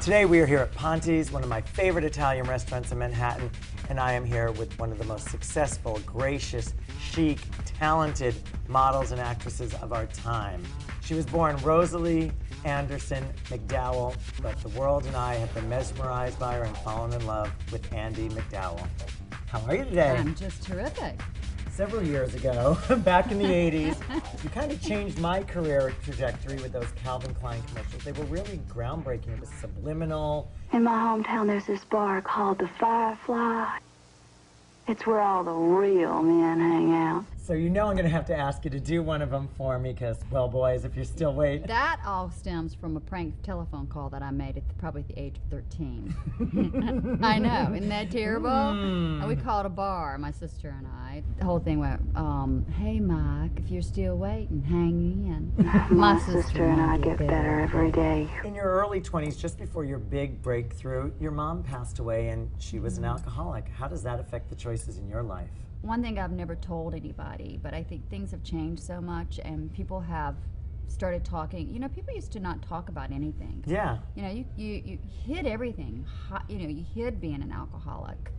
Today we are here at Ponte's, one of my favorite Italian restaurants in Manhattan, and I am here with one of the most successful, gracious, chic, talented models and actresses of our time. She was born Rosalie Anderson MacDowell, but the world and I have been mesmerized by her and fallen in love with Andie MacDowell. How are you today? I'm just terrific. Several years ago, back in the 80s, you kind of changed my career trajectory with those Calvin Klein commercials. They were really groundbreaking. It was subliminal. In my hometown, there's this bar called the Firefly. It's where all the real men hang out. So you know I'm going to have to ask you to do one of them for me because, well, boys, if you're still waiting. That all stems from a prank telephone call that I made at probably the age of 13. I know, isn't that terrible? And we called a bar, my sister and I. The whole thing went, hey, Mike, if you're still waiting, hang in. My sister and I get better every day. In your early 20s, just before your big breakthrough, your mom passed away and she was an alcoholic. How does that affect the choices in your life? One thing I've never told anybody, but I think things have changed so much and people have started talking. You know, people used to not talk about anything. Yeah. You know, you hid everything. You know, you hid being an alcoholic.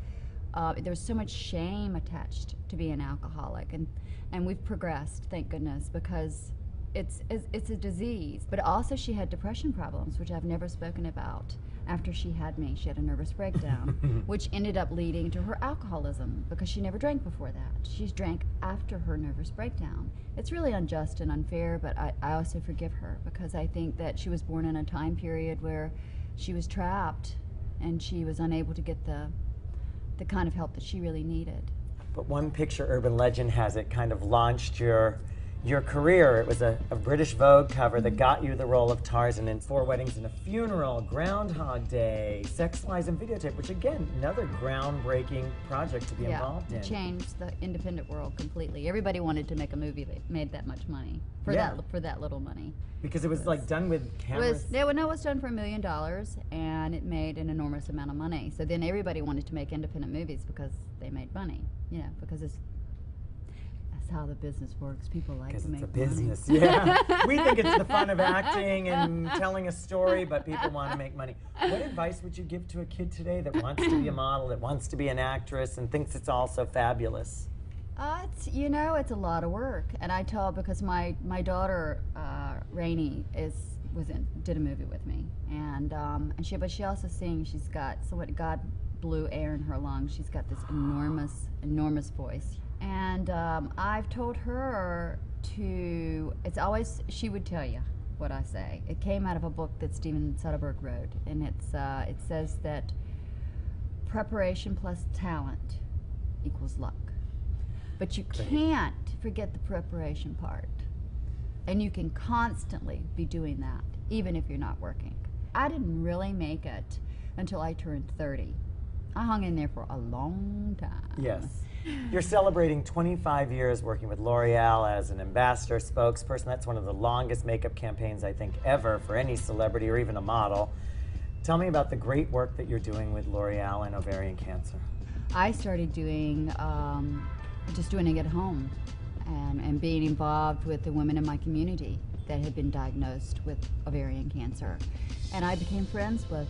There was so much shame attached to being an alcoholic, and we've progressed, thank goodness, because it's a disease. But also she had depression problems, which I've never spoken about. After she had me, she had a nervous breakdown, which ended up leading to her alcoholism because she never drank before that. She drank after her nervous breakdown. It's really unjust and unfair, but I also forgive her because I think that she was born in a time period where she was trapped and she was unable to get the kind of help that she really needed. But one picture urban legend has it kind of launched your career. It was a British Vogue cover that got you the role of Tarzan in 4 Weddings and a Funeral, Groundhog Day, Sex, Lies, and Videotape, which again, another groundbreaking project to be involved in. It changed the independent world completely. Everybody wanted to make a movie that made that much money, for that little money. Because it was like done with cameras. It was done for $1 million and it made an enormous amount of money. So then everybody wanted to make independent movies because they made money, you know, because that's how the business works. People like to make money. Because it's a business, yeah. We think it's the fun of acting and telling a story, but people want to make money. What advice would you give to a kid today that wants to be a model, that wants to be an actress, and thinks it's all so fabulous? You know, it's a lot of work, and I tell because my daughter Rainey did a movie with me, but she also sings. She's got God blew air in her lungs. She's got this enormous voice. And I've told her she would tell you what I say. It came out of a book that Steven Soderbergh wrote, and it says that preparation plus talent equals luck. But you can't forget the preparation part. And you can constantly be doing that, even if you're not working. I didn't really make it until I turned 30. I hung in there for a long time. Yes. You're celebrating 25 years working with L'Oreal as an ambassador, spokesperson. That's one of the longest makeup campaigns, I think, ever for any celebrity or even a model. Tell me about the great work that you're doing with L'Oreal and ovarian cancer. I started just doing it at home and being involved with the women in my community that had been diagnosed with ovarian cancer. And I became friends with